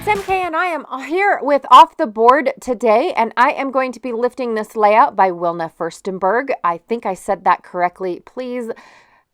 it's MK and I am here with Off the Board today, and I am going to be lifting this layout by Wilna Furstenberg. I think I said that correctly. Please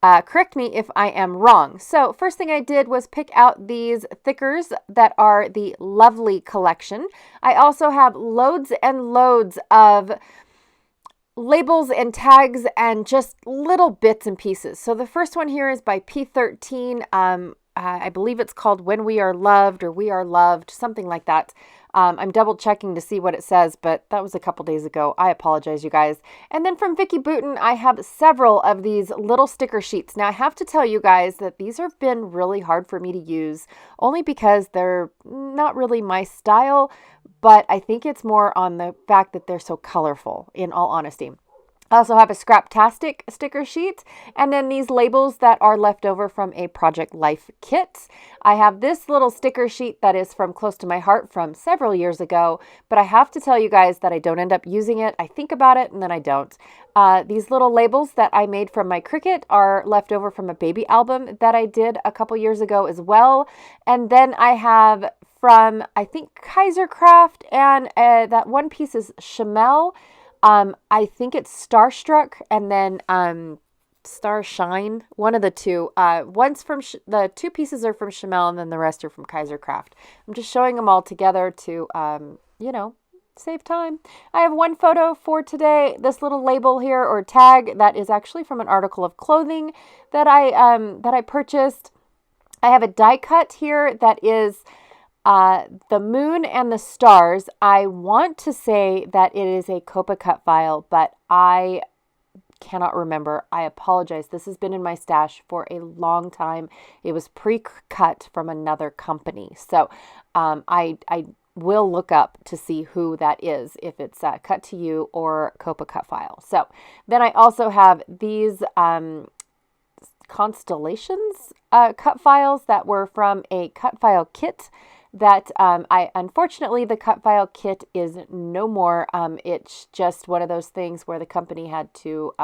correct me if I am wrong. So first thing I did was pick out these thickers that are the Lovely collection. I also have loads and loads of labels and tags and just little bits and pieces. So the first one here is by P13. I believe it's called When We Are Loved or We Are Loved, something like that. I'm double checking to see what it says, but that was a couple days ago. I apologize, you guys. And then from Vicki Boutin, I have several of these little sticker sheets. Now, I have to tell you guys that these have been really hard for me to use, only because they're not really my style, but I think it's more on the fact that they're so colorful, in all honesty. I also have a Scraptastic sticker sheet, and then these labels that are left over from a Project Life kit. I have this little sticker sheet that is from Close to My Heart from several years ago, but I have to tell you guys that I don't end up using it. I think about it and then I don't. These little labels that I made from my Cricut are left over from a baby album that I did a couple years ago as well. And then I have from, I think, Kaisercraft, and that one piece is Chamel. I think it's Starstruck and then Starshine, one of the two. One's from the two pieces are from Chamel and then the rest are from Kaisercraft. I'm just showing them all together to, save time. I have one photo for today. This little label here or tag that is actually from an article of clothing that I purchased. I have a die cut here that is the moon and the stars. I want to say that it is a Copa cut file, but I cannot remember. I apologize. This has been in my stash for a long time. It was pre-cut from another company. So I will look up to see who that is, if it's cut to you or Copa cut file. So then I also have these Constellations cut files that were from a cut file kit that unfortunately the cut file kit is no more. It's just one of those things where the company had to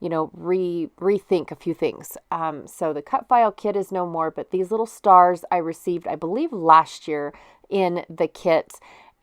rethink a few things. So the cut file kit is no more, but these little stars I received, I believe, last year in the kit.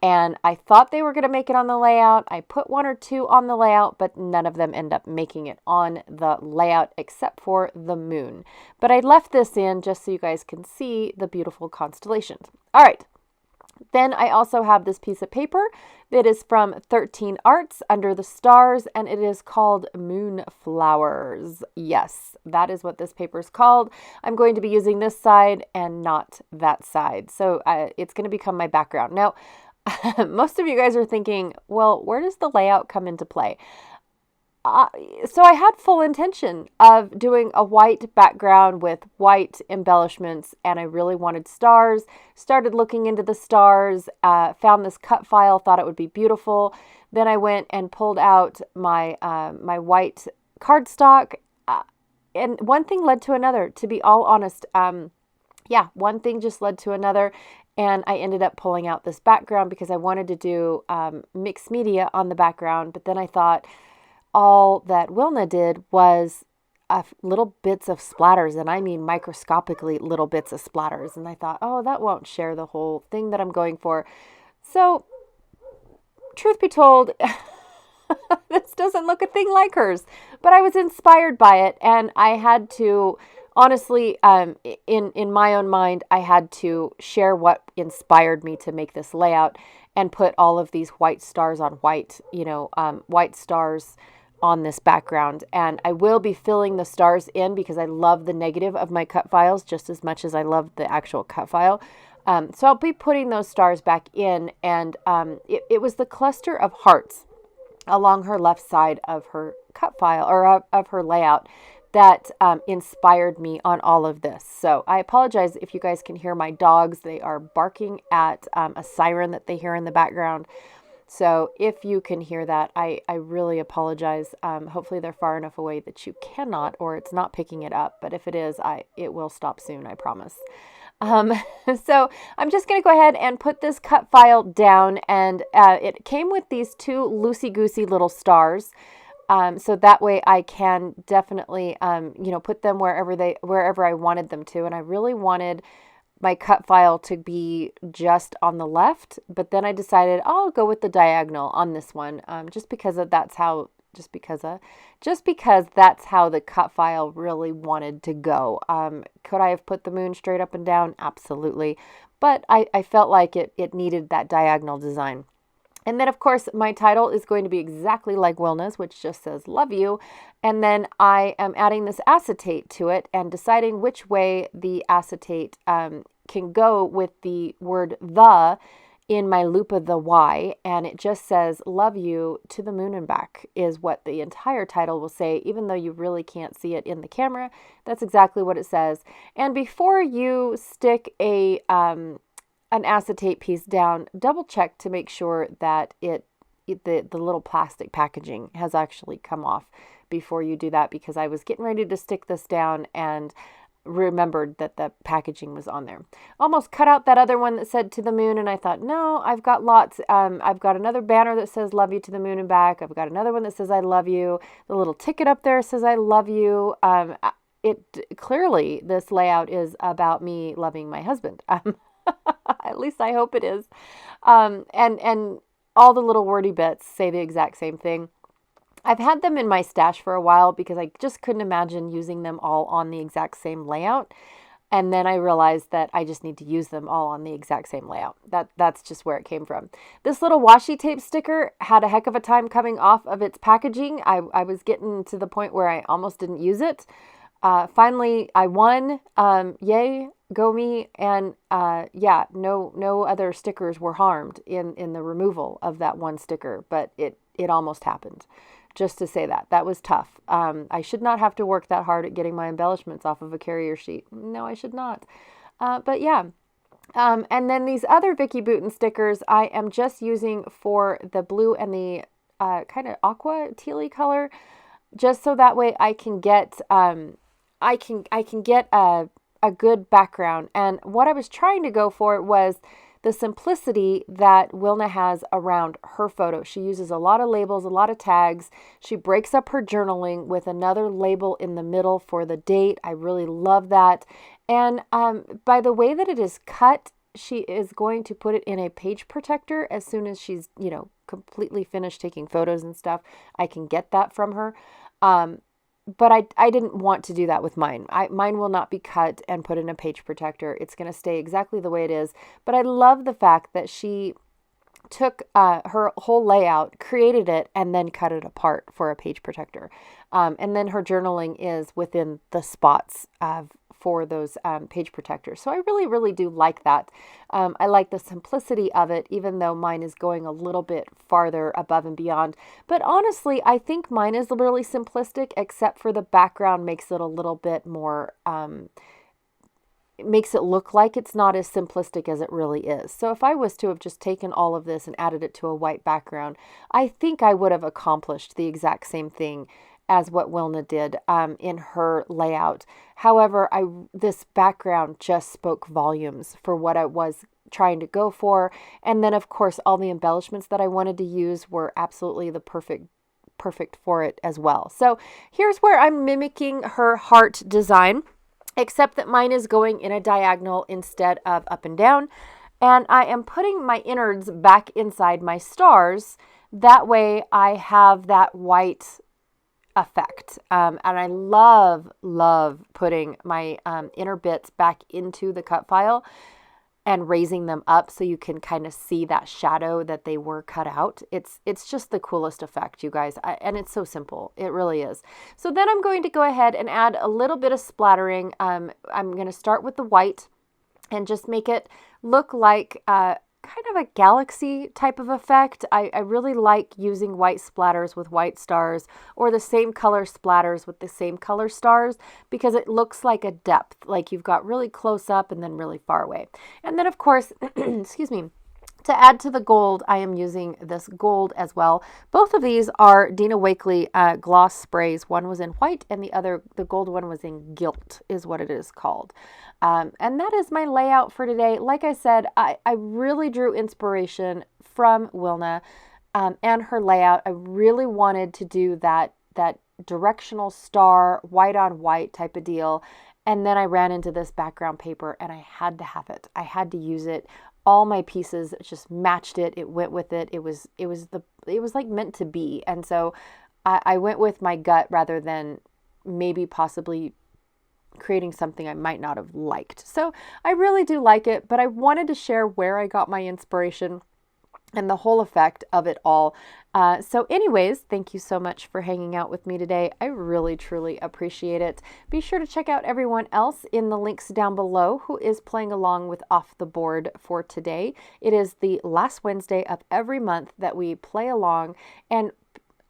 And I thought they were going to make it on the layout. I put one or two on the layout, but none of them end up making it on the layout except for the moon. But I left this in just so you guys can see the beautiful constellations. All right. Then I also have this piece of paper that is from 13 Arts Under the Stars, and it is called Moonflowers. Yes, that is what this paper is called. I'm going to be using this side and not that side. So it's going to become my background. Now, most of you guys are thinking, well, where does the layout come into play? So I had full intention of doing a white background with white embellishments, and I really wanted stars. Started looking into the stars, found this cut file, thought it would be beautiful. Then I went and pulled out my my white cardstock, and one thing led to another, to be all honest. One thing just led to another. And I ended up pulling out this background because I wanted to do mixed media on the background. But then I thought all that Wilna did was little bits of splatters. And I mean microscopically little bits of splatters. And I thought, oh, that won't share the whole thing that I'm going for. So truth be told, this doesn't look a thing like hers. But I was inspired by it. And I had to... Honestly, in my own mind, I had to share what inspired me to make this layout and put all of these white stars on white, white stars on this background. And I will be filling the stars in because I love the negative of my cut files just as much as I love the actual cut file. So I'll be putting those stars back in. And it was the cluster of hearts along her left side of her cut file or of her layout that inspired me on all of this. So I apologize if you guys can hear my dogs. They are barking at a siren that they hear in the background. So if you can hear that, I really apologize. Hopefully they're far enough away that you cannot, or it's not picking it up. But if it is, it will stop soon, I promise. So I'm just going to go ahead and put this cut file down, and it came with these two loosey-goosey little stars. So that way I can definitely, put them wherever I wanted them to. And I really wanted my cut file to be just on the left, but then I decided I'll go with the diagonal on this one, just because that's how the cut file really wanted to go. Could I have put the moon straight up and down? Absolutely. But I felt like it needed that diagonal design. And then, of course, my title is going to be exactly like Wilna's, which just says love you. And then I am adding this acetate to it and deciding which way the acetate can go with the word the in my loop of the Y. And it just says love you to the moon and back is what the entire title will say, even though you really can't see it in the camera. That's exactly what it says. And before you stick an acetate piece down, double check to make sure that the little plastic packaging has actually come off before you do that, because I was getting ready to stick this down and remembered that the packaging was on there. Almost cut out that other one that said to the moon, and I thought, no, I've got lots. I've got another banner that says love you to the moon and back. I've got another one that says I love you. The little ticket up there says I love you. Clearly this layout is about me loving my husband. At least I hope it is. And all the little wordy bits say the exact same thing. I've had them in my stash for a while because I just couldn't imagine using them all on the exact same layout. And then I realized that I just need to use them all on the exact same layout. That's just where it came from. This little washi tape sticker had a heck of a time coming off of its packaging. I was getting to the point where I almost didn't use it. Finally, I won. Yay, go me. And no other stickers were harmed in the removal of that one sticker, but it almost happened. Just to say that was tough. I should not have to work that hard at getting my embellishments off of a carrier sheet. No, I should not. But yeah. And then these other Vicky Bouton stickers I am just using for the blue and the kind of aqua tealy color, just so that way I can get a good background. And what I was trying to go for was the simplicity that Wilna has around her photo. She uses a lot of labels, a lot of tags. She breaks up her journaling with another label in the middle for the date. I really love that. And by the way that it is cut, she is going to put it in a page protector as soon as she's, completely finished taking photos and stuff. I can get that from her. But I didn't want to do that with mine. Mine will not be cut and put in a page protector. It's going to stay exactly the way it is. But I love the fact that she took her whole layout, created it, and then cut it apart for a page protector. And then her journaling is within the spots for those page protectors. So I really, really do like that. I like the simplicity of it, even though mine is going a little bit farther above and beyond. But honestly, I think mine is really simplistic, except for the background makes it a little bit more, makes it look like it's not as simplistic as it really is. So if I was to have just taken all of this and added it to a white background, I think I would have accomplished the exact same thing as what Wilna did in her layout. However, this background just spoke volumes for what I was trying to go for. And then, of course, all the embellishments that I wanted to use were absolutely the perfect for it as well. So here's where I'm mimicking her heart design, except that mine is going in a diagonal instead of up and down. And I am putting my innards back inside my stars. That way I have that white effect. And I love putting my inner bits back into the cut file and raising them up so you can kind of see that shadow that they were cut out. It's just the coolest effect, you guys. And it's so simple. It really is. So then I'm going to go ahead and add a little bit of splattering. I'm going to start with the white and just make it look like kind of a galaxy type of effect. I really like using white splatters with white stars, or the same color splatters with the same color stars, because it looks like a depth, like you've got really close up and then really far away. And then of course, excuse me, to add to the gold, I am using this gold as well. Both of these are Dina Wakley gloss sprays. One was in white and the gold one was in gilt is what it is called. And that is my layout for today. Like I said, I really drew inspiration from Wilna and her layout. I really wanted to do that directional star, white on white type of deal. And then I ran into this background paper and I had to have it. I had to use it. All my pieces just matched it. It went with it. It was like meant to be. And so I went with my gut rather than maybe possibly creating something I might not have liked. So I really do like it, but I wanted to share where I got my inspiration and the whole effect of it all. So anyways, thank you so much for hanging out with me today. I really, truly appreciate it. Be sure to check out everyone else in the links down below who is playing along with Off the Board for today. It is the last Wednesday of every month that we play along, and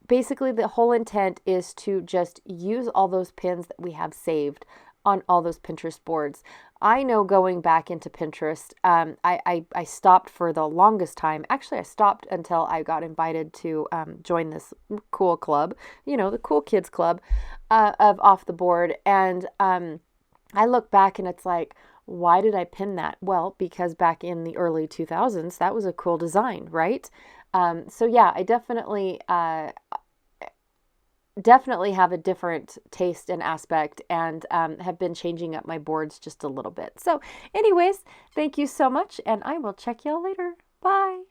basically the whole intent is to just use all those pins that we have saved on all those Pinterest boards. I know going back into Pinterest, I stopped for the longest time. Actually, I stopped until I got invited to join this cool club, the cool kids club of Off the Board. And I look back and it's like, why did I pin that? Well, because back in the early 2000s, that was a cool design, right? So yeah, I definitely have a different taste and aspect, and have been changing up my boards just a little bit. So anyways, thank you so much, and I will check y'all later. Bye.